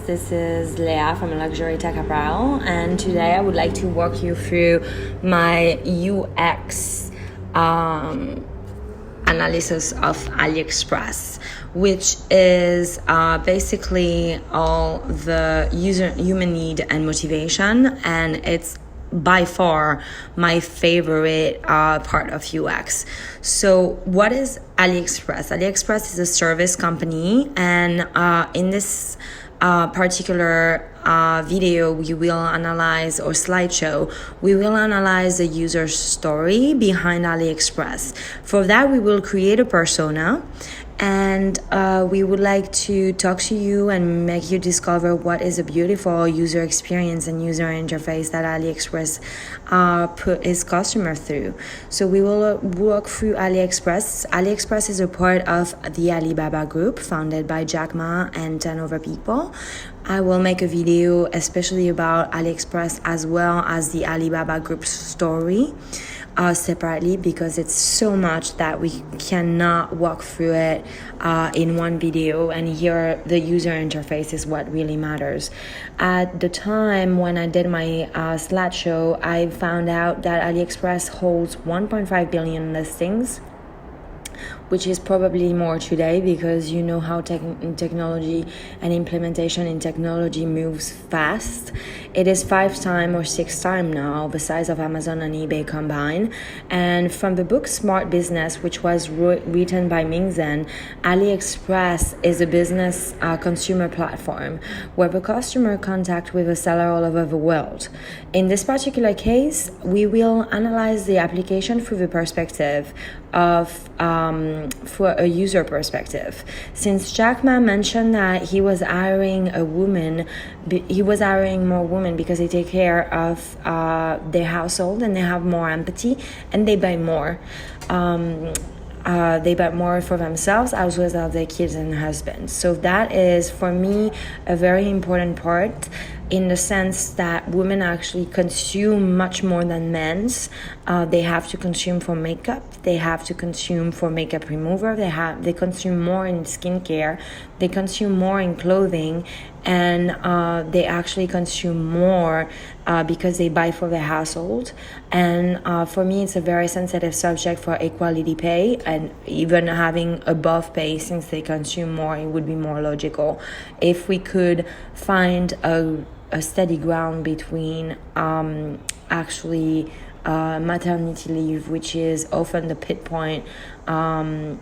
This is Leah from Luxury Tech Apparel, and today I would like to walk you through my UX analysis of Aliexpress, which is basically all the human need and motivation, and it's by far my favorite part of UX. So what is Aliexpress? Aliexpress is a service company, and in this particular video we will analyze, or slideshow, we will analyze the user story behind Aliexpress. For that, we will create a persona, and we would like to talk to you and make you discover what is a beautiful user experience and user interface that Aliexpress put its customer through. So we will walk through Aliexpress. Aliexpress is a part of the Alibaba group, founded by Jack Ma and 10 other people. I will make a video especially about Aliexpress as well as the Alibaba group's story separately, because it's so much that we cannot walk through it in one video, and here the user interface is what really matters. At the time when I did my slideshow, I found out that Aliexpress holds 1.5 billion listings, which is probably more today, because you know how technology and implementation in technology moves fast. It is 5 times or 6 times now the size of Amazon and eBay combined. And from the book Smart Business, which was written by Ming Zhen, Aliexpress is a business consumer platform where the customer contact with a seller all over the world. In this particular case, we will analyze the application through the perspective of for a user perspective. Since Jack Ma mentioned that he was hiring a woman, he was hiring more women because they take care of their household and they have more empathy and they buy more. They buy more for themselves as well as their kids and husbands. So that is, for me, a very important part, in the sense that women actually consume much more than men's. They have to consume for makeup, they have to consume for makeup remover, they consume more in skincare, they consume more in clothing, and they actually consume more because they buy for their household. And for me, it's a very sensitive subject for equality pay, and even having above pay, since they consume more, it would be more logical if we could find a steady ground between maternity leave, which is often the pinpoint of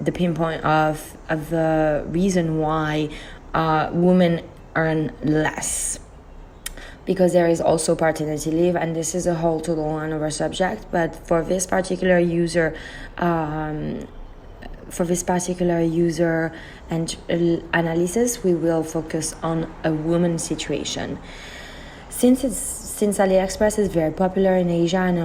the reason why women earn less, because there is also paternity leave, and this is a whole total another subject. But for this particular user and analysis, we will focus on a woman's situation. Since Aliexpress is very popular in Asia and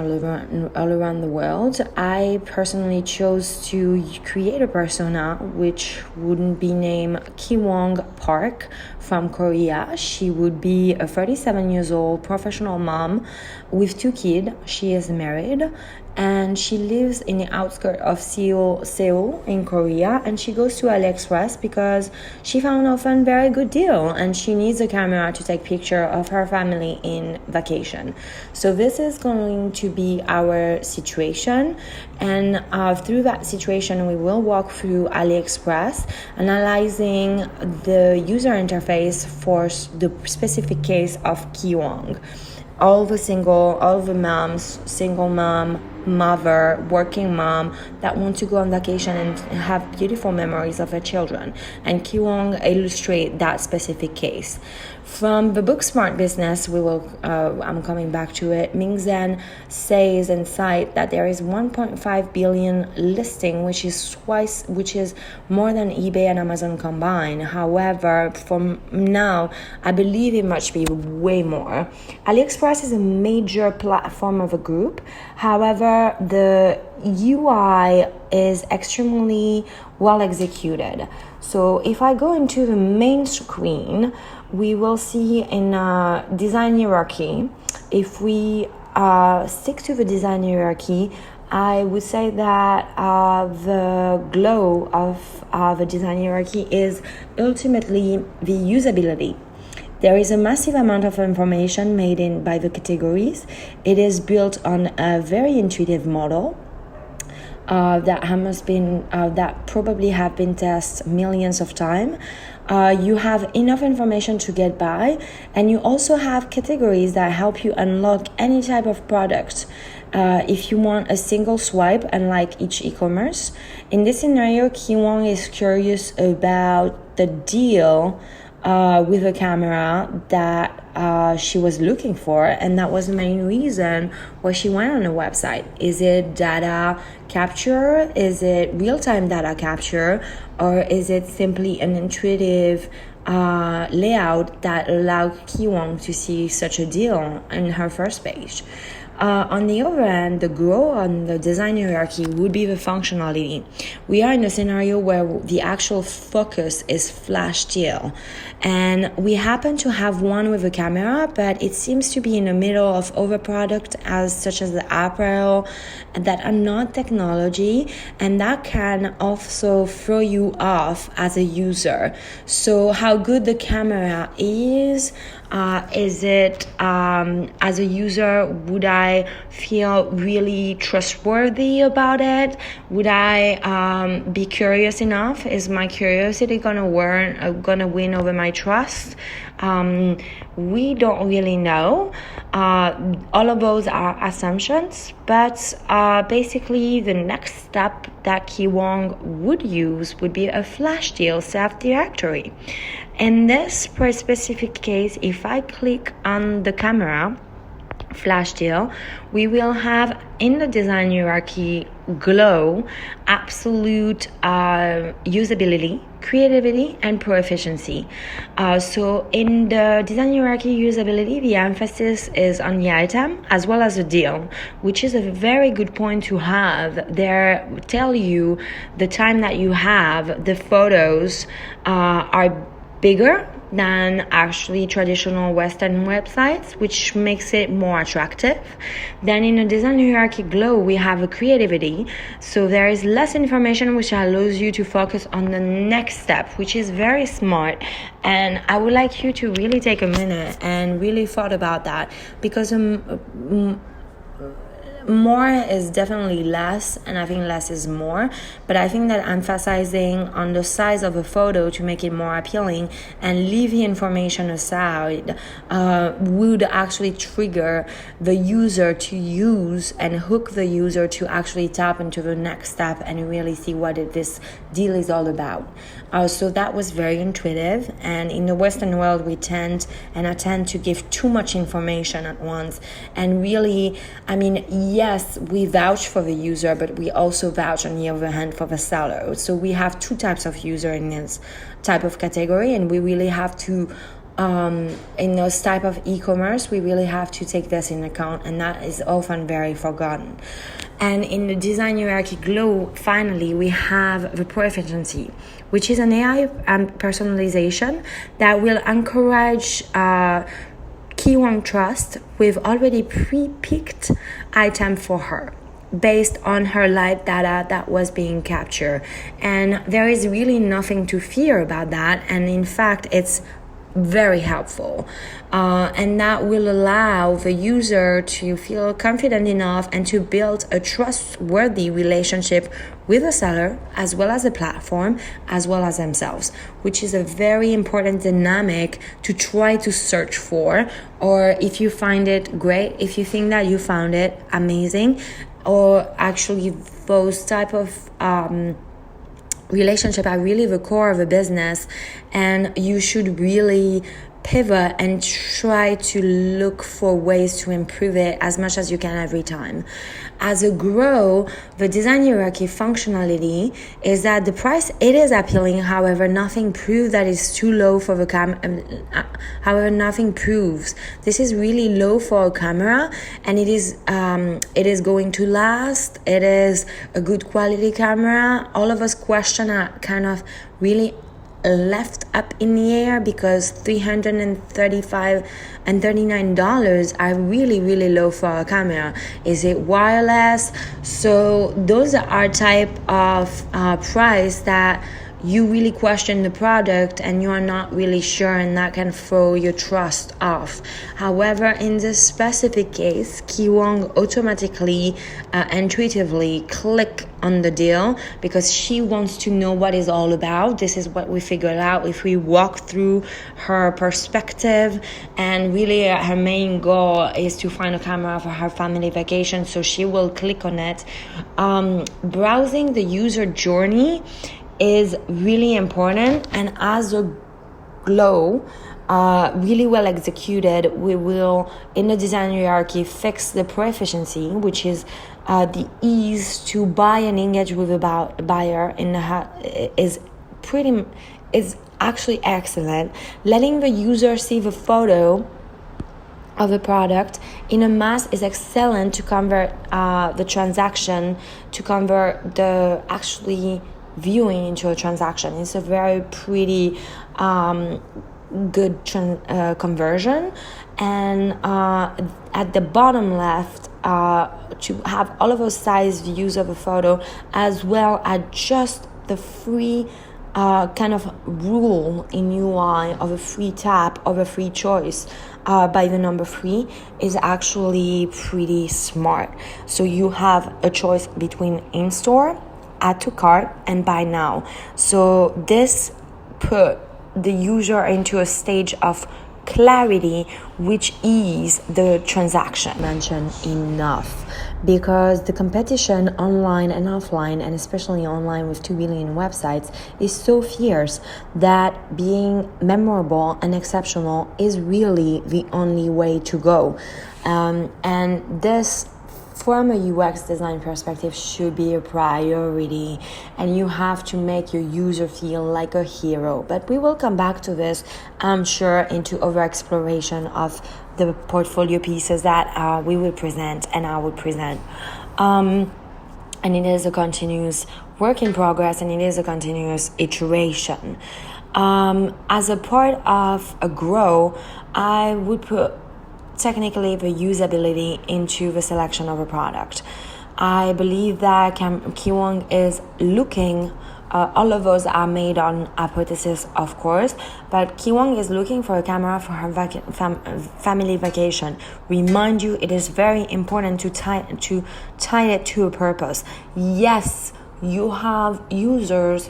all around the world, I personally chose to create a persona which wouldn't be named Ki-Wong Park from Korea. She would be a 37 years old professional mom with 2 kids. She is married, and she lives in the outskirts of Seoul in Korea, and she goes to Aliexpress because she found often very good deal, and she needs a camera to take picture of her family in vacation. So this is going to be our situation, and through that situation we will walk through Aliexpress, analyzing the user interface for the specific case of Ki-Wong. All the moms, single mom, mother, working mom that want to go on vacation and have beautiful memories of their children. And Ki-Wong illustrate that specific case. From the book Smart Business, I'm coming back to it. Ming Zhen says and cites that there is 1.5 billion listing, which is more than eBay and Amazon combined. However, from now, I believe it must be way more. Aliexpress is a major platform of a group. However, the UI is extremely well executed. So if I go into the main screen, we will see in design hierarchy. If we stick to the design hierarchy, I would say that the glow of the design hierarchy is ultimately the usability. There is a massive amount of information made in by the categories. It is built on a very intuitive model that probably have been tested millions of times. You have enough information to get by, and you also have categories that help you unlock any type of product. If you want a single swipe, unlike each e-commerce. In this scenario, Kiwong is curious about the deal with a camera that she was looking for, and that was the main reason why she went on the website. Is it data capture? Is it real-time data capture? Or is it simply an intuitive layout that allowed Kiwong to see such a deal in her first page? On the other hand, the grow on the design hierarchy would be the functionality. We are in a scenario where the actual focus is flash deal, and we happen to have one with a camera, but it seems to be in the middle of other products such as the apparel that are not technology, and that can also throw you off as a user. So how good the camera is it as a user, would I feel really trustworthy about it? Would I be curious enough? Is my curiosity gonna win over my trust? We don't really know. All of those are assumptions, but basically the next step that Kiwong would use would be a flash deal self-directory. In this specific case, if I click on the camera flash deal, we will have in the design hierarchy glow absolute usability, creativity, and pro efficiency. So in the design hierarchy usability, the emphasis is on the item as well as the deal, which is a very good point to have. There tell you the time that you have. The photos are bigger than actually traditional Western websites, which makes it more attractive. Then in the design hierarchy glow, we have a creativity. So there is less information, which allows you to focus on the next step, which is very smart. And I would like you to really take a minute and really thought about that, because more is definitely less, and I think less is more, but I think that emphasizing on the size of a photo to make it more appealing and leave the information aside would actually trigger the user to use and hook the user to actually tap into the next step and really see what this deal is all about. So that was very intuitive, and in the Western world we tend to give too much information at once, and really, I mean, yes, we vouch for the user, but we also vouch on the other hand for the seller. So we have two types of user in this type of category, and we really have to in those type of e-commerce, we really have to take this in account, and that is often very forgotten. And in the design hierarchy glow, finally, we have the pro efficiency, which is an AI personalization that will encourage Kiwong trust with already pre-picked item for her based on her live data that was being captured. And there is really nothing to fear about that. And in fact, it's very helpful, and that will allow the user to feel confident enough and to build a trustworthy relationship with the seller as well as the platform as well as themselves, which is a very important dynamic to try to search for. Or if you find it great, if you think that you found it amazing, or actually those type of relationship are really the core of a business, and you should really pivot and try to look for ways to improve it as much as you can every time. As a grow, the design hierarchy functionality is that the price, it is appealing, however nothing proves that it's too low for the however nothing proves this is really low for a camera, and it is going to last. It is a good quality camera. All of us question are kind of really left up in the air, because $335 and $39 are really, really low for a camera. Is it wireless? So those are type of price that you really question the product and you are not really sure, and that can throw your trust off. However, in this specific case, Kiwong automatically, intuitively click on the deal because she wants to know what it's all about. This is what we figured out if we walk through her perspective, and really her main goal is to find a camera for her family vacation, so she will click on it. Browsing the user journey is really important, and as a glow really well executed, we will in the design hierarchy fix the pro-efficiency, which is the ease to buy and engage with a buyer is actually excellent. Letting the user see the photo of a product in a mass is excellent to convert the transaction, to convert the actually viewing into a transaction. It's a very pretty good conversion. And at the bottom left, to have all of those size views of a photo, as well as just the free kind of rule in UI of a free tap, of a free choice by the number 3 is actually pretty smart. So you have a choice between in-store, add to cart, and buy now. So this put the user into a stage of clarity, which is the transaction. Mention enough, because the competition online and offline, and especially online with 2 billion websites, is so fierce that being memorable and exceptional is really the only way to go. And this, from a UX design perspective, should be a priority, and you have to make your user feel like a hero. But we will come back to this, I'm sure, into over exploration of the portfolio pieces that we will present and I will present. And it is a continuous work in progress, and it is a continuous iteration. As a part of a grow, I would put technically the usability into the selection of a product. I believe that Kiwong is looking, all of those are made on hypothesis, of course, but Kiwong is looking for a camera for her family vacation. Remind you, it is very important to tie it to a purpose. Yes, you have users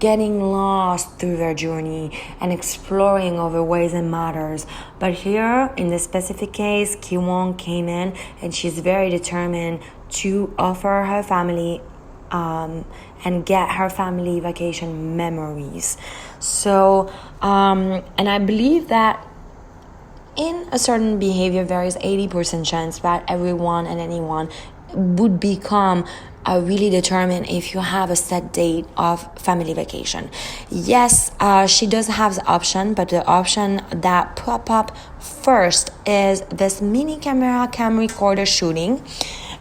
getting lost through their journey and exploring other ways and matters. But here, in this specific case, Kiwong came in and she's very determined to offer her family and get her family vacation memories. So, and I believe that in a certain behavior, there is 80% chance that everyone and anyone would become really determined if you have a set date of family vacation. Yes, she does have the option, but the option that pop up first is this mini camera cam recorder shooting,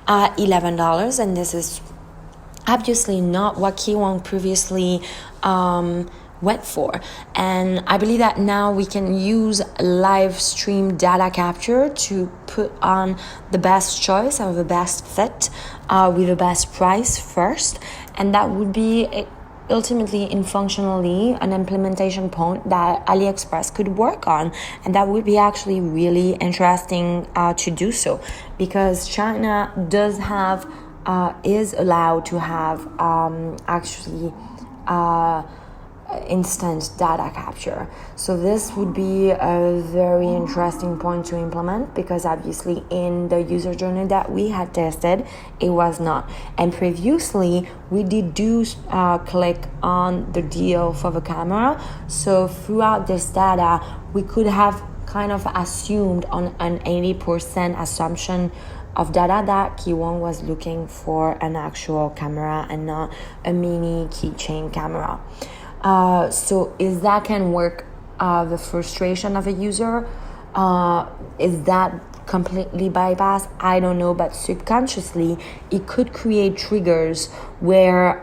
$11, and this is obviously not what Kiwong previously went for. And I believe that now we can use live stream data capture to put on the best choice or the best fit with the best price first, and that would be ultimately and functionally an implementation point that Aliexpress could work on, and that would be actually really interesting to do so, because China does have is allowed to have actually instant data capture. So this would be a very interesting point to implement, because obviously in the user journey that we had tested, it was not. And previously we did do click on the deal for the camera, so throughout this data we could have kind of assumed on an 80% assumption of data that Kiwong was looking for an actual camera and not a mini keychain camera. So is that can work the frustration of a user? Is that completely bypassed? I don't know, but subconsciously it could create triggers where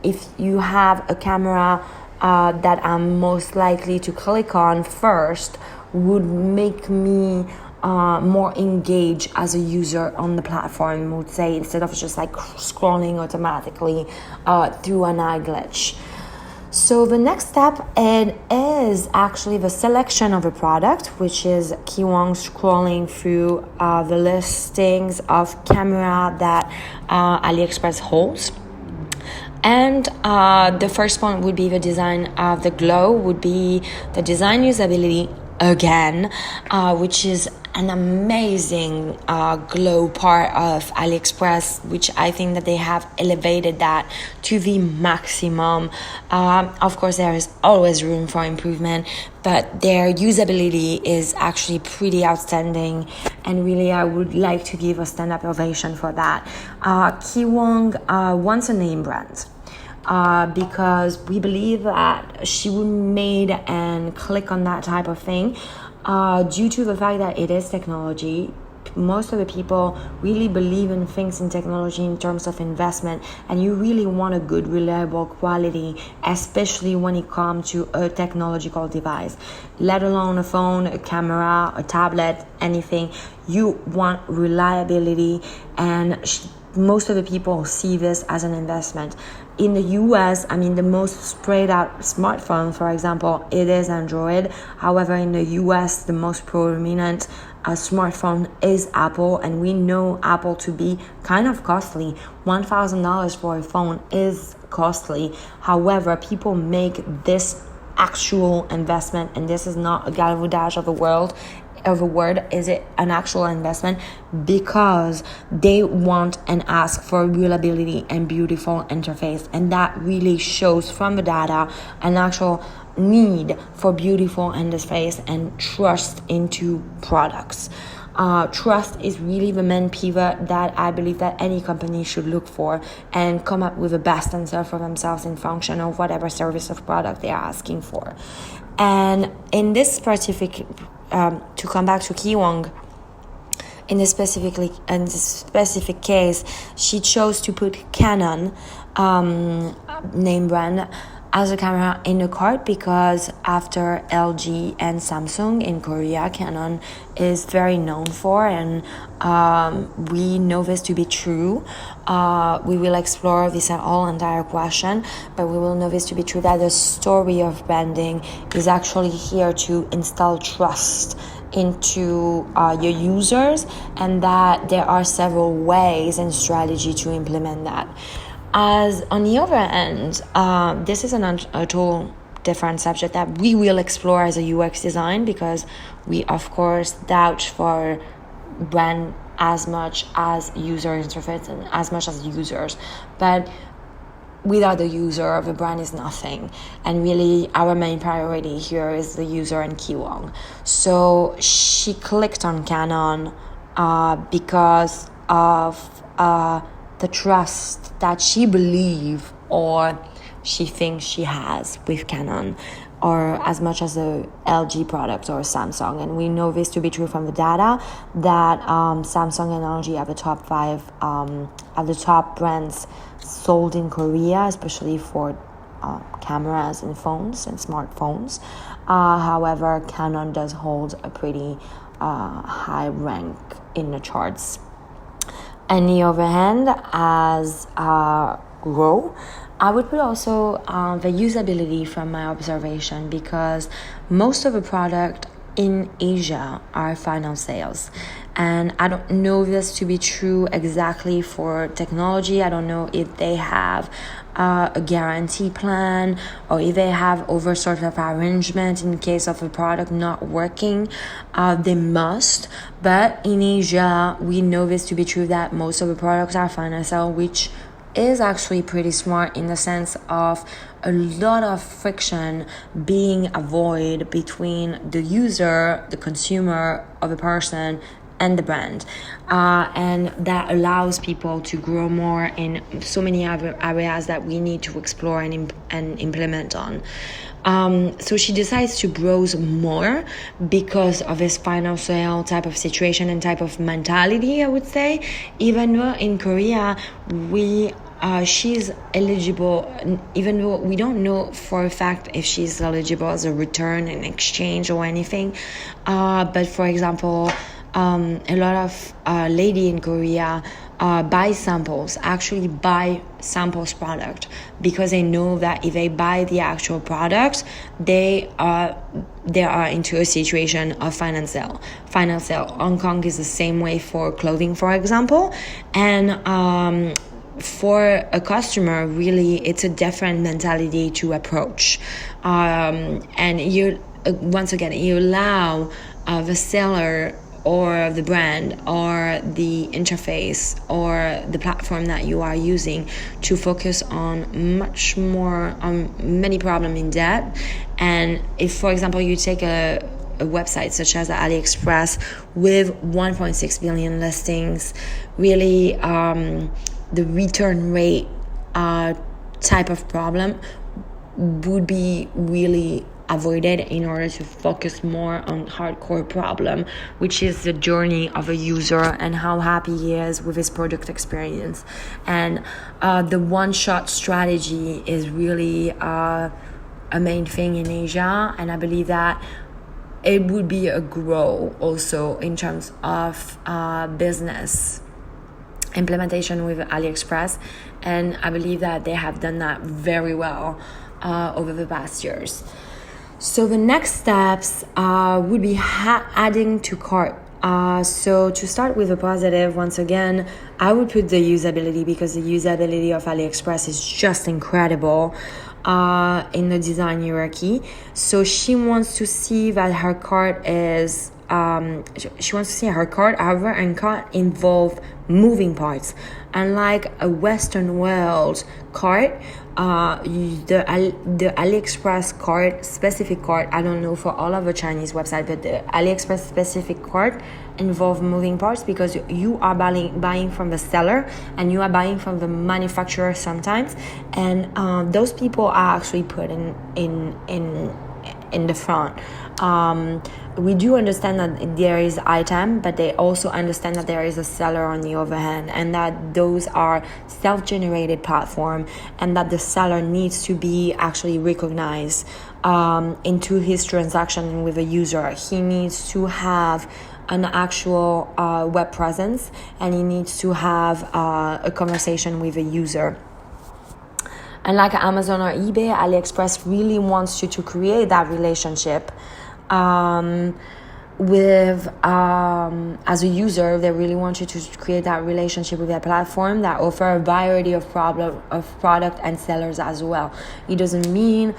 if you have a camera that I'm most likely to click on first would make me more engaged as a user on the platform, would say, instead of just like scrolling automatically through an eye glitch. So the next step it is actually the selection of a product, which is Kiwong scrolling through the listings of camera that Aliexpress holds. And the first point would be the design of the glow, would be the design usability again, which is an amazing glow part of Aliexpress, which I think that they have elevated that to the maximum. Of course, there is always room for improvement, but their usability is actually pretty outstanding, and really I would like to give a stand-up ovation for that. Kiwong wants a name brand. Because we believe that she would made and click on that type of thing due to the fact that it is technology. Most of the people really believe in things in technology in terms of investment, and you really want a good, reliable quality, especially when it comes to a technological device, let alone a phone, a camera, a tablet, anything. You want reliability, and most of the people see this as an investment. In the US, the most spread out smartphone, for example, it is Android. However, in the US, the most prominent smartphone is Apple, and we know Apple to be kind of costly. $1,000 for a phone is costly. However, people make this actual investment, and this is not a galvaudage of a word. Is it an actual investment? Because they want and ask for reliability and beautiful interface, and that really shows from the data an actual need for beautiful interface and trust into products. Trust is really the main pivot that I believe that any company should look for and come up with the best answer for themselves in function of whatever service or product they are asking for. And in this specific to come back to Kiwong, in this specific case, she chose to put Canon name brand as a camera in the cart because after LG and Samsung in Korea, Canon is very known for, and we know this to be true. We will explore this entire question, but we will know this to be true that the story of branding is actually here to install trust into your users, and that there are several ways and strategy to implement that. As on the other end, this is a total different subject that we will explore as a UX design, because we of course vouch for brand as much as user interface and as much as users, but without the user, the brand is nothing. And really, our main priority here is the user and Kiwong. So she clicked on Canon because of the trust that she believes or she thinks she has with Canon, or as much as the LG products or Samsung. And we know this to be true from the data that Samsung and LG are the top 5 are the top brands sold in Korea, especially for cameras and phones and smartphones. However, Canon does hold a pretty high rank in the charts. On the other hand, as Grow, I would put also the usability from my observation, because most of the product in Asia are final sales. And I don't know this to be true exactly for technology. I don't know if they have a guarantee plan or if they have over sort of arrangement in case of a product not working. They must. But in Asia, we know this to be true that most of the products are final sale, which is actually pretty smart in the sense of a lot of friction being avoided between the user, the consumer, of the person and the brand, and that allows people to grow more in so many other areas that we need to explore and implement on. So she decides to browse more because of this final sale type of situation and type of mentality, I would say. Even though in Korea she's eligible, even though we don't know for a fact if she's eligible as a return and exchange or anything, but for example, a lot of lady in Korea buy samples, actually buy samples product, because they know that if they buy the actual product, they are into a situation of final sale. Hong Kong is the same way for clothing, for example, and for a customer, really, it's a different mentality to approach, and you once again you allow the seller or the brand or the interface or the platform that you are using to focus on many problems in depth. And if, for example, you take a website such as Aliexpress with 1.6 billion listings, really the return rate type of problem would be really avoided in order to focus more on hardcore problem, which is the journey of a user and how happy he is with his product experience. And the one-shot strategy is really a main thing in Asia, and I believe that it would be a grow also in terms of business implementation with Aliexpress, and I believe that they have done that very well over the past years. So the next steps would be adding to cart. So to start with a positive, once again, I would put the usability, because the usability of Aliexpress is just incredible in the design hierarchy. So she wants to see that her cart is she wants to see her cart, however, and cart involve moving parts. Unlike a Western world cart, the Aliexpress cart, specific cart, I don't know for all of the Chinese website, but the Aliexpress specific cart involve moving parts, because you are buying from the seller and you are buying from the manufacturer sometimes, and those people are actually put in the front. We do understand that there is item, but they also understand that there is a seller on the other hand, and that those are self-generated platform, and that the seller needs to be actually recognized into his transaction with a user. He needs to have an actual web presence, and he needs to have a conversation with a user. And like Amazon or eBay, Aliexpress really wants you to create that relationship with as a user. They really want you to create that relationship with their platform that offer a variety of product and sellers as well. It doesn't mean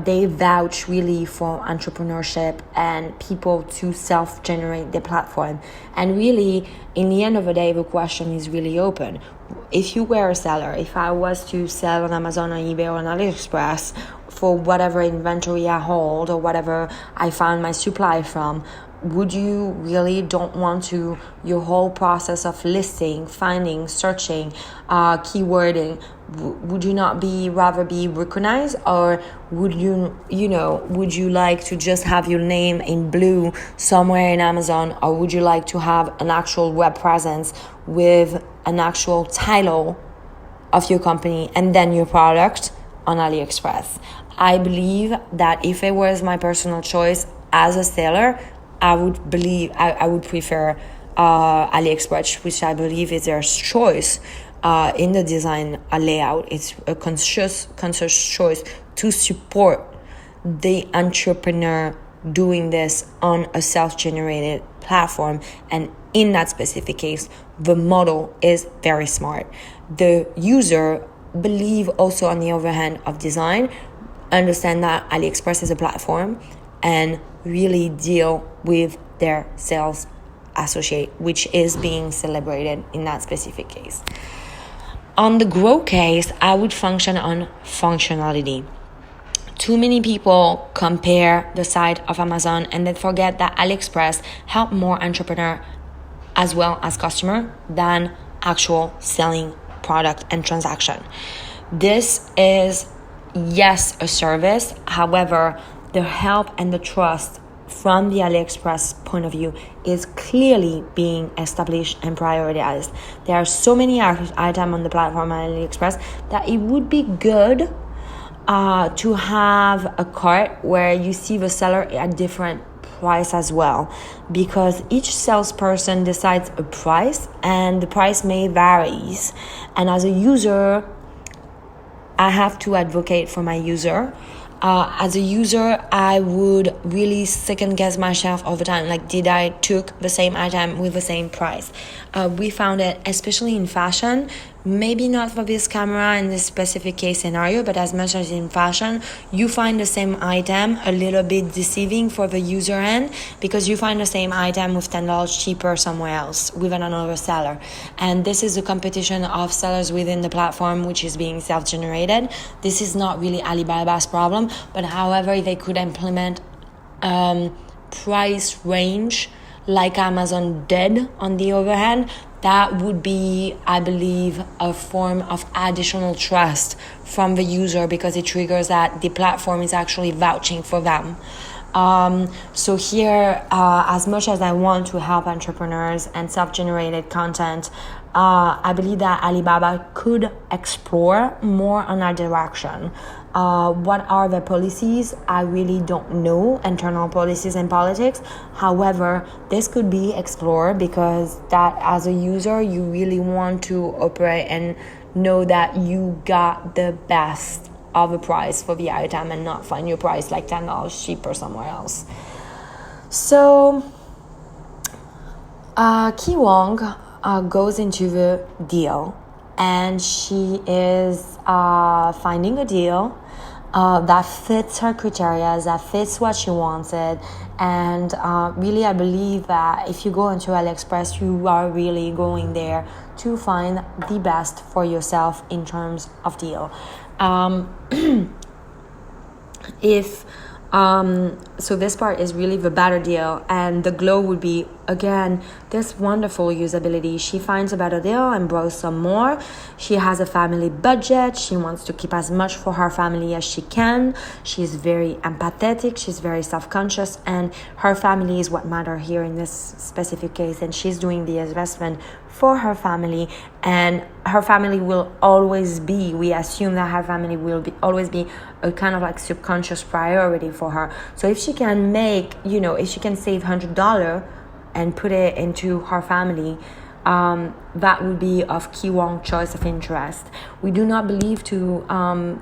they vouch really for entrepreneurship and people to self-generate their platform. And really, in the end of the day, the question is really open. If you were a seller, if I was to sell on Amazon or eBay or on Aliexpress for whatever inventory I hold or whatever I found my supply from, would you really don't want to, your whole process of listing, finding, searching, keywording, would you not rather be recognized, or would would you like to just have your name in blue somewhere in Amazon, or would you like to have an actual web presence with an actual title of your company and then your product on Aliexpress? I believe that if it was my personal choice as a seller, I would prefer Aliexpress, which I believe is their choice in the design layout. It's a conscious choice to support the entrepreneur doing this on a self-generated platform, and in that specific case, the model is very smart. The user believe also on the other hand of design, understand that Aliexpress is a platform, and really deal with their sales associate, which is being celebrated in that specific case. On the grow case, I would function on functionality. Too many people compare the site of Amazon and then forget that Aliexpress help more entrepreneur as well as customer than actual selling product and transaction. This is, yes, a service. However, the help and the trust from the Aliexpress point of view is clearly being established and prioritized. There are so many items on the platform at Aliexpress that it would be good to have a cart where you see the seller at different price as well, because each salesperson decides a price and the price may varies. And as a user, I have to advocate for my user. As a user, I would really second guess myself all the time. Like, did I took the same item with the same price? We found it, especially in fashion, maybe not for this camera in this specific case scenario, but as much as in fashion, you find the same item a little bit deceiving for the user end, because you find the same item with $10 cheaper somewhere else with another seller. And this is a competition of sellers within the platform, which is being self-generated. This is not really Alibaba's problem, but however, they could implement price range like Amazon did on the other hand. That would be, I believe, a form of additional trust from the user, because it triggers that the platform is actually vouching for them. So here, as much as I want to help entrepreneurs and self-generated content, I believe that Alibaba could explore more on that direction. What are the policies? I really don't know, internal policies and politics. However, this could be explored, because that as a user, you really want to operate and know that you got the best of a price for the item and not find your price like $10 cheaper somewhere else. So, Ki Wong goes into the deal, and she is finding a deal that fits her criteria, that fits what she wanted. And really, I believe that if you go into Aliexpress, you are really going there to find the best for yourself in terms of deal. So this part is really the better deal, and the glow would be, again, this wonderful usability. She finds a better deal and borrows some more. She has a family budget. She wants to keep as much for her family as she can. She's very empathetic. She's very self-conscious, and her family is what matters here in this specific case. And she's doing the investment for her family, and her family will always be, we assume that her family will be always be a kind of like subconscious priority for her. So if she can make, if she can save $100 and put it into her family, that would be of Ki Wong choice of interest. We do not believe to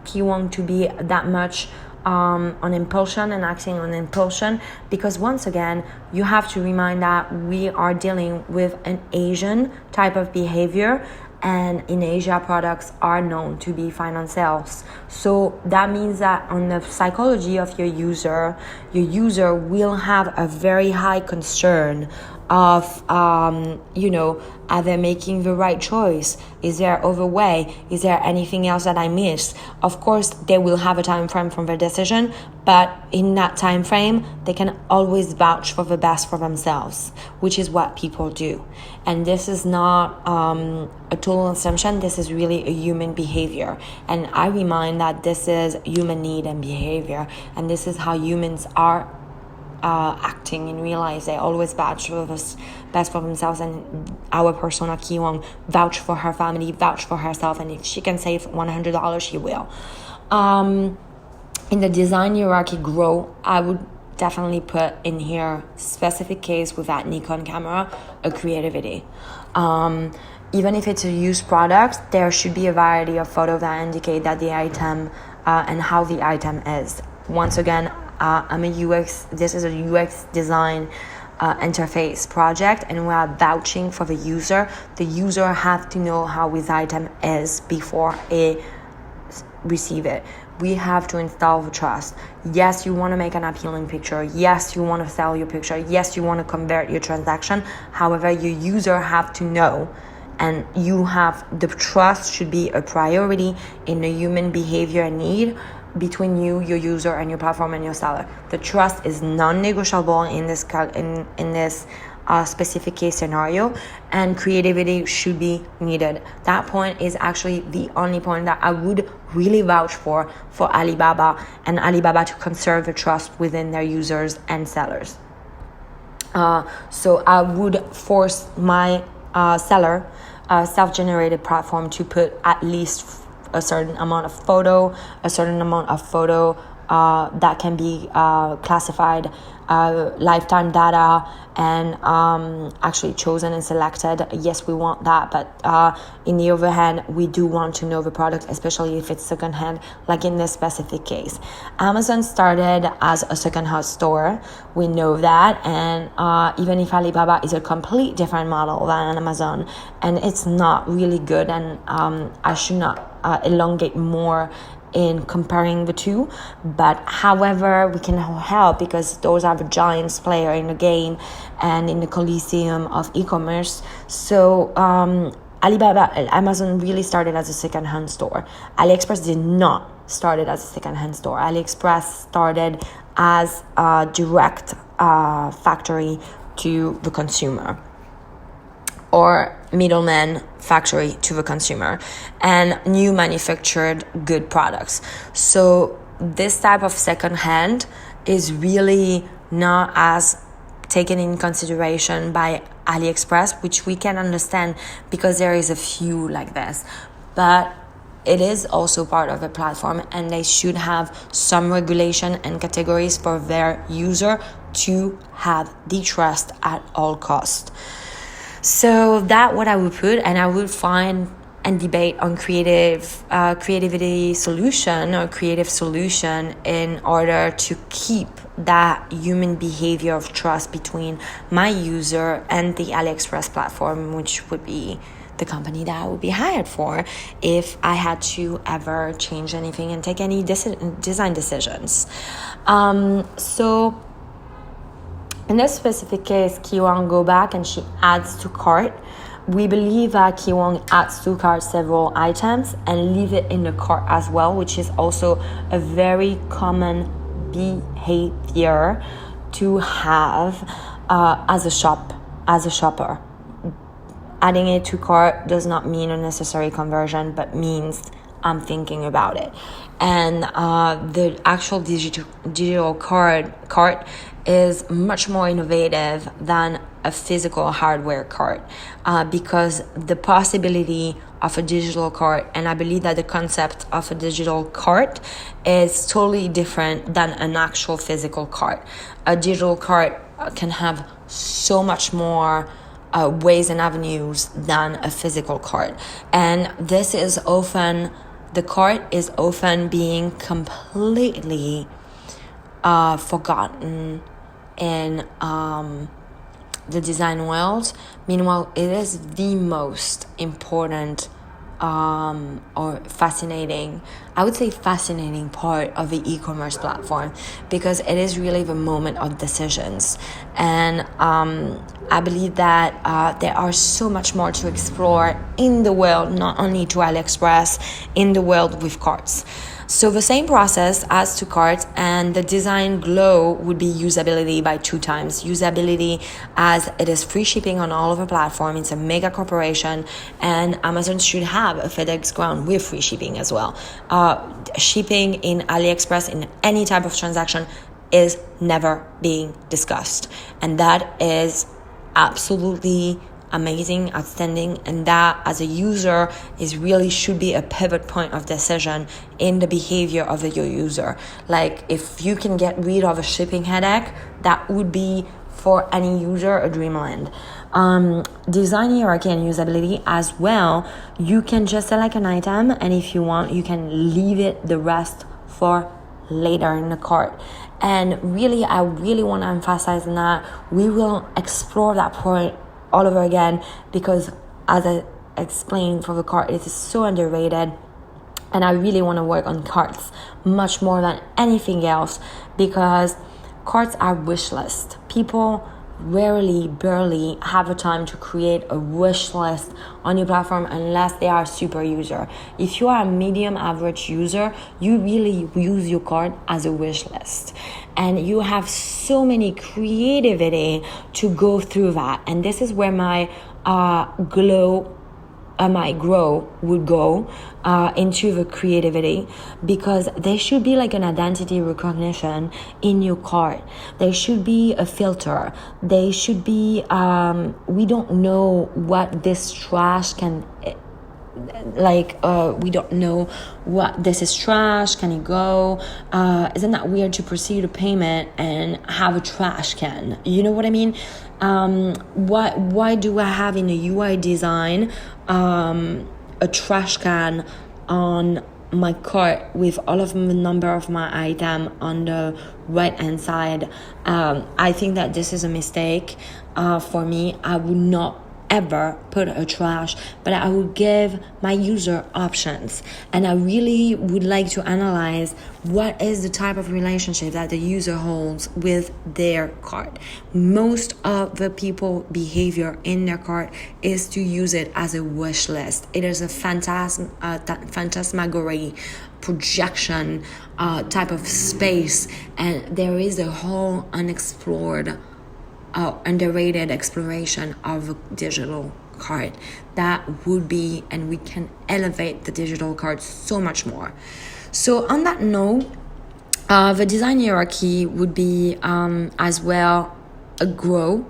Ki Wong to be that much on impulsion and acting on impulsion, because once again, you have to remind that we are dealing with an Asian type of behavior, and in Asia, products are known to be fine on sales. So that means that on the psychology of your user will have a very high concern of, are they making the right choice? Is there overweight? Is there anything else that I missed? Of course, they will have a time frame for their decision, but in that time frame, they can always vouch for the best for themselves, which is what people do. And this is not a total assumption. This is really a human behavior. And I remind that this is human need and behavior, and this is how humans are acting in real life. They always vouch for the best for themselves, and our persona Ki Wong vouch for her family, vouch for herself, and if she can save $100, she will. In the design hierarchy grow, I would definitely put in here specific case with that Nikon camera, a creativity. Even if it's a used product, there should be a variety of photos that indicate that the item and how the item is. Once again, I'm a UX, this is a UX design interface project, and we are vouching for the user. The user have to know how his item is before they receive it. We have to install the trust. Yes, you want to make an appealing picture. Yes, you want to sell your picture. Yes, you want to convert your transaction. However, your user have to know, and you have, the trust should be a priority in the human behavior and need between you, your user, and your platform and your seller. The trust is non-negotiable in this specific case scenario, and creativity should be needed. That point is actually the only point that I would really vouch for Alibaba, and Alibaba to conserve the trust within their users and sellers. So I would force my seller self-generated platform to put at least a certain amount of photo that can be classified lifetime data and actually chosen and selected. Yes, we want that, but in the other hand, we do want to know the product, especially if it's secondhand, like in this specific case. Amazon started as a secondhand store, we know that, and even if Alibaba is a complete different model than Amazon, and it's not really good, and I should not elongate more in comparing the two, but however we can help, because those are the giants player in the game and in the coliseum of e-commerce. So Amazon really started as a second-hand store. Aliexpress did not started as a second-hand store. Aliexpress started as a direct factory to the consumer, or middleman factory to the consumer, and new manufactured good products. So this type of second-hand is really not as taken in consideration by Aliexpress, which we can understand because there is a few like this, but it is also part of the platform, and they should have some regulation and categories for their user to have the trust at all costs. So that what I would put, and I would find and debate on creativity solution or creative solution in order to keep that human behavior of trust between my user and the Aliexpress platform, which would be the company that I would be hired for if I had to ever change anything and take any design decisions. So in this specific case, Kiwang go back and she adds to cart. We believe that Kiwang adds to cart several items and leave it in the cart as well, which is also a very common behavior to have as a shopper. Adding it to cart does not mean a necessary conversion, but means I'm thinking about it. And the actual digital cart is much more innovative than a physical hardware cart, because the possibility of a digital cart, and I believe that the concept of a digital cart is totally different than an actual physical cart. A digital cart can have so much more ways and avenues than a physical cart, and this is often, the cart is often being completely forgotten in the design world. Meanwhile, it is the most important or fascinating, I would say fascinating part of the e-commerce platform, because it is really the moment of decisions. And I believe that there are so much more to explore in the world, not only to Aliexpress, in the world with carts. So the same process as to cart, and the design glow would be usability by 2 times. Usability, as it is free shipping on all of the platform. It's a mega corporation, and Amazon should have a FedEx Ground with free shipping as well. Shipping in Aliexpress in any type of transaction is never being discussed, and that is absolutely amazing, outstanding, and that as a user is really should be a pivot point of decision in the behavior of your user. Like, if you can get rid of a shipping headache, that would be for any user a dreamland. Design hierarchy and usability as well. You can just select an item, and if you want, you can leave it the rest for later in the cart. And really, I really want to emphasize on that. We will explore that point all over again, because as I explained for the cart, it is so underrated, and I really want to work on carts much more than anything else, because carts are wish list. People barely have the time to create a wish list on your platform unless they are a super user. If you are a medium average user, you really use your cart as a wish list, and you have so many creativity to go through that. And this is where my grow would go into the creativity, because there should be like an identity recognition in your cart. There should be a filter. They should be we don't know what this trash can we don't know what this is trash, can it go, isn't that weird to proceed a payment and have a trash can, you know what I mean? Why do I have in a UI design a trash can on my cart with all of the number of my item on the right hand side? I think that this is a mistake. For me, I would not ever put a trash, but I would give my user options, and I really would like to analyze what is the type of relationship that the user holds with their cart. Most of the people behavior in their cart is to use it as a wish list. It is a phantasmagory projection type of space, and there is a whole unexplored underrated exploration of a digital card that would be, and we can elevate the digital card so much more. So on that note, the design hierarchy would be as well a grow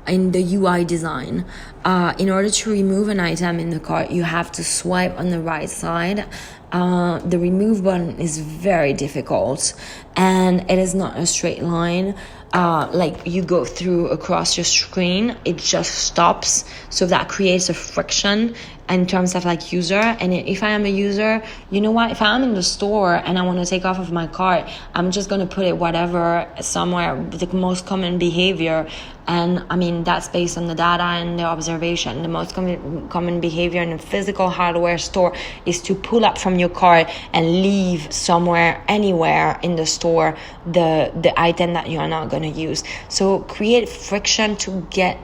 in the UI design. In order to remove an item in the cart, you have to swipe on the right side. The remove button is very difficult, and it is not a straight line. Like you go through across your screen, it just stops, so that creates a friction in terms of like user. And if I am a user, you know what, if I'm in the store and I want to take off of my cart, I'm just going to put it whatever somewhere, the most common behavior. And I mean, that's based on the data and the observation. The most common behavior in a physical hardware store is to pull up from your cart and leave somewhere, anywhere in the store, the item that you are not going to use. So create friction to get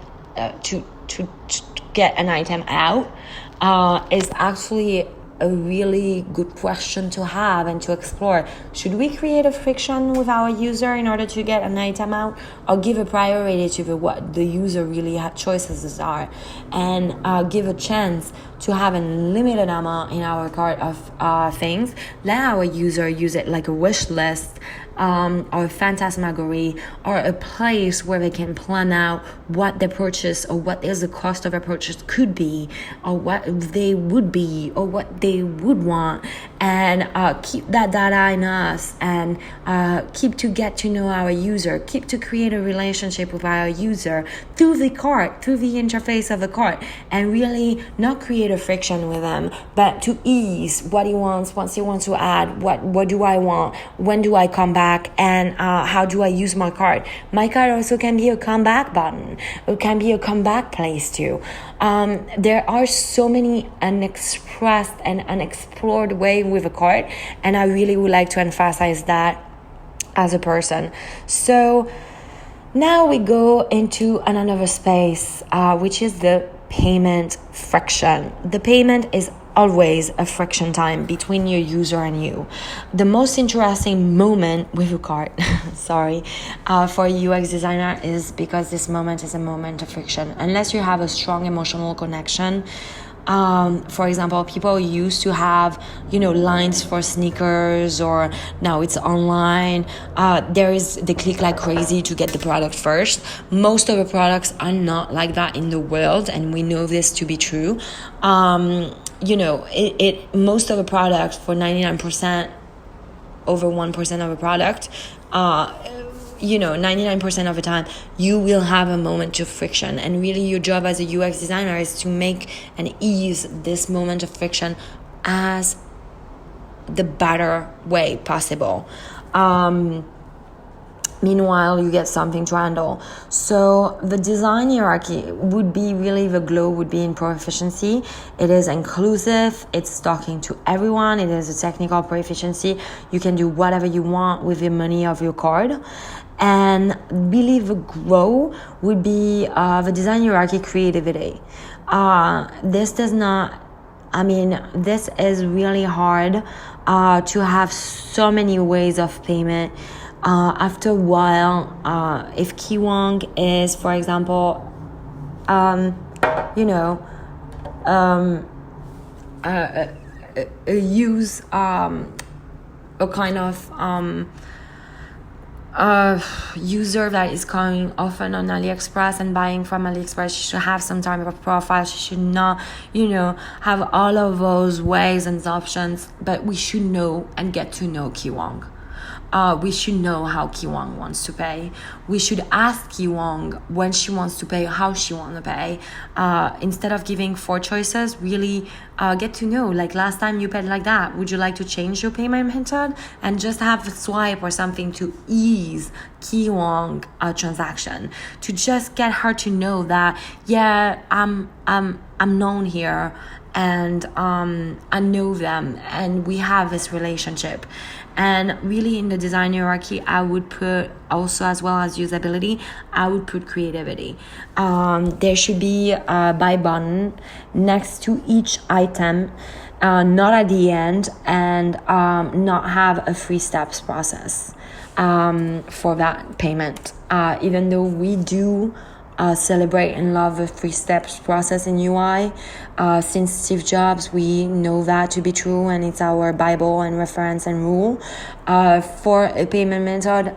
to get an item out is actually a really good question to have and to explore. Should we create a friction with our user in order to get an item out, or give a priority to what the user really choices are, and give a chance to have a limited amount in our cart of things? Let our user use it like a wish list, or a phantasmagory, or a place where they can plan out what the purchase or what is the cost of a purchase could be, or what they would be, or what they would want, and keep that data in us, and keep to get to know our user, keep to create a relationship with our user through the cart, through the interface of the cart, and really not create a friction with them, but to ease what he wants, once he wants to add, what do I want, when do I come back, and how do I use my cart. My cart also can be a come back button. It can be a come back place too. There are so many unexpressed and unexplored way with a cart, and I really would like to emphasize that as a person. So now we go into another space, which is the payment friction. The payment is always a friction time between your user and you. The most interesting moment with a cart, for a UX designer is because this moment is a moment of friction. Unless you have a strong emotional connection, for example, people used to have, lines for sneakers, or now it's online. They click like crazy to get the product first. Most of the products are not like that in the world, and we know this to be true. Most of the products, for 99%, over 1% of a product, 99% of the time, you will have a moment of friction. And really your job as a UX designer is to make and ease this moment of friction as the better way possible. Meanwhile, you get something to handle. So the design hierarchy would be really, the glow would be in proficiency. It is inclusive. It's talking to everyone. It is a technical proficiency. You can do whatever you want with the money of your card. And really the grow would be the design hierarchy creativity. This is really hard to have so many ways of payment. After a while, if Kiwong is, for example, use a kind of user that is coming often on Aliexpress and buying from Aliexpress, she should have some type of profile. She should not, have all of those ways and options, but we should know and get to know Kiwong. We should know how Kiwong wants to pay. We should ask Kiwong when she wants to pay, how she wants to pay. Instead of giving 4 choices, really get to know. Like last time you paid like that, would you like to change your payment method? And just have a swipe or something to ease Kiwong transaction. To just get her to know that, I'm known here, and I know them, and we have this relationship. And really, in the design hierarchy, I would put also, as well as usability, I would put creativity. There should be a buy button next to each item, not at the end, and not have a 3 steps process for that payment. Even though we do celebrate and love the 3 steps process in UI. Since Steve Jobs, we know that to be true, and it's our Bible and reference and rule. For a payment method,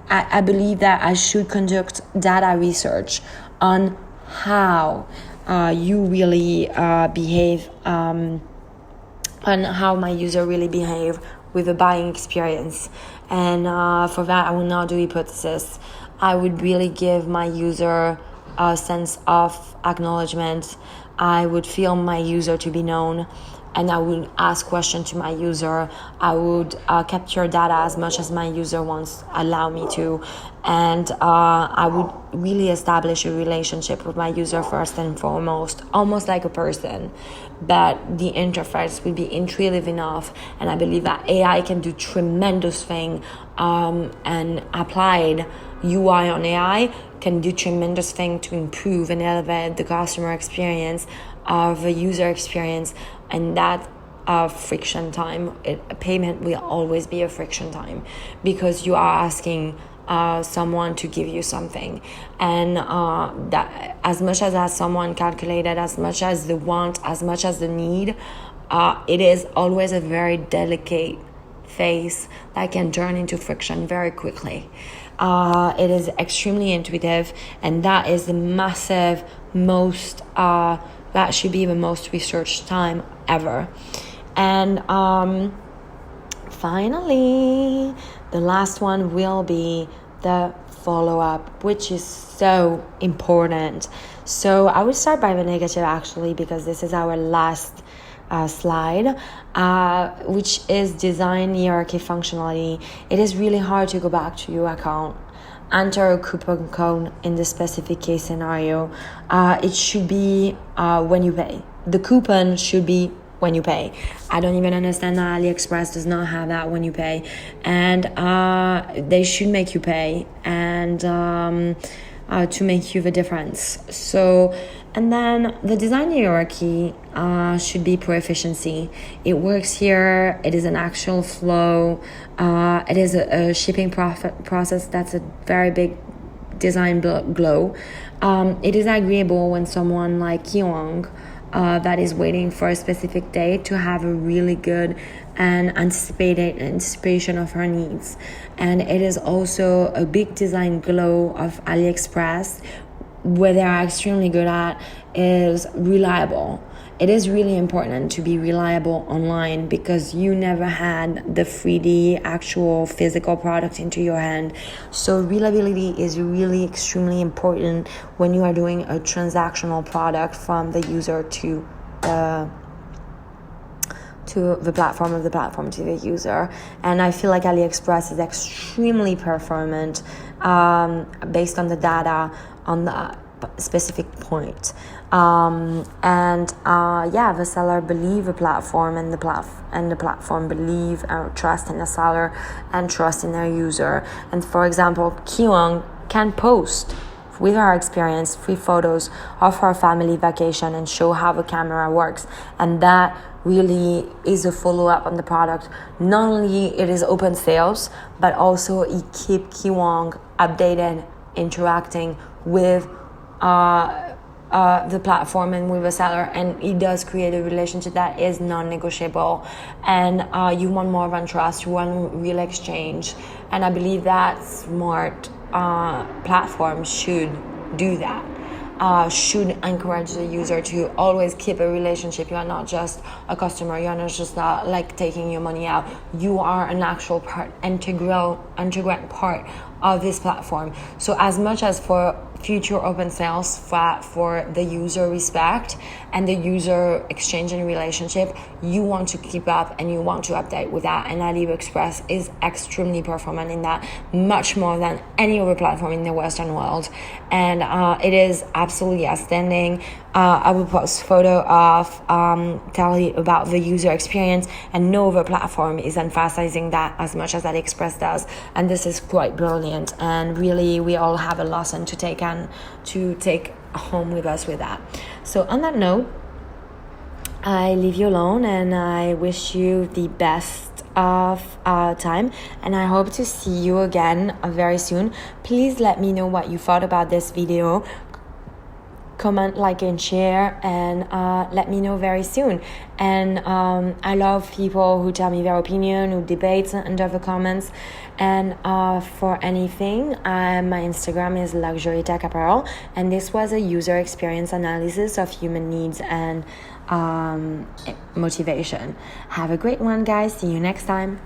I believe that I should conduct data research on how you really behave, on how my user really behave with the buying experience. And for that, I will not do hypothesis. I would really give my user a sense of acknowledgement. I would feel my user to be known, and I would ask questions to my user. I would capture data as much as my user wants allow me to, and I would really establish a relationship with my user first and foremost, almost like a person. But the interface will be intuitive enough, and I believe that AI can do tremendous thing, and applied UI on AI can do tremendous thing to improve and elevate the customer experience, the user experience, and that friction time. Payment will always be a friction time, because you are asking someone to give you something, and that as much as someone calculated, as much as the want, as much as the need, it is always a very delicate phase that can turn into friction very quickly. It is extremely intuitive, and that is the massive most that should be the most researched time ever. And finally, the last one will be the follow-up, which is so important. So I will start by the negative, actually, because this is our last slide, which is design hierarchy functionality. It is really hard to go back to your account, enter a coupon code in the specific case scenario. It should be when you pay. The coupon should be when you pay. I don't even understand that Aliexpress does not have that when you pay, and they should make you pay, and to make you the difference. So, and then the design hierarchy should be pro efficiency. It works here. It is an actual flow. It is a shipping process that's a very big design glow. It is agreeable when someone like Kiwong that is waiting for a specific date to have a really good and anticipation of her needs. And it is also a big design glow of Aliexpress. What they are extremely good at is reliable. It is really important to be reliable online, because you never had the 3D actual physical product into your hand. So reliability is really extremely important when you are doing a transactional product from the user to the platform, of the platform to the user. And I feel like Aliexpress is extremely performant based on the data on the specific point. The seller believe the platform, and the platform believe trust in the seller and trust in their user. And for example, Kiwong can post with her experience 3 photos of her family vacation and show how the camera works, and that really is a follow-up on the product. Not only it is open sales, but also it keep Kiwong updated, interacting with the platform and with a seller, and it does create a relationship that is non-negotiable, and you want more of a trust, you want real exchange, and I believe that smart platforms should do that. Should encourage the user to always keep a relationship. You are not just a customer, you are not just like taking your money out. You are an actual part, integral part of this platform. So as much as for future open sales, for the user respect and the user exchange and relationship, you want to keep up and you want to update with that. And Aliexpress is extremely performant in that, much more than any other platform in the Western world. And it is absolutely outstanding. I will post photo of tell you about the user experience, and no other platform is emphasizing that as much as Aliexpress does, and this is quite brilliant, and really we all have a lesson to take home with us with that. So on that note, I leave you alone and I wish you the best of time, and I hope to see you again very soon. Please let me know what you thought about this video. Comment, like, and share, and let me know very soon. And I love people who tell me their opinion, who debate under the comments. And for anything, my Instagram is Luxury Tech Apparel, and this was a user experience analysis of human needs and motivation. Have a great one, guys. See you next time.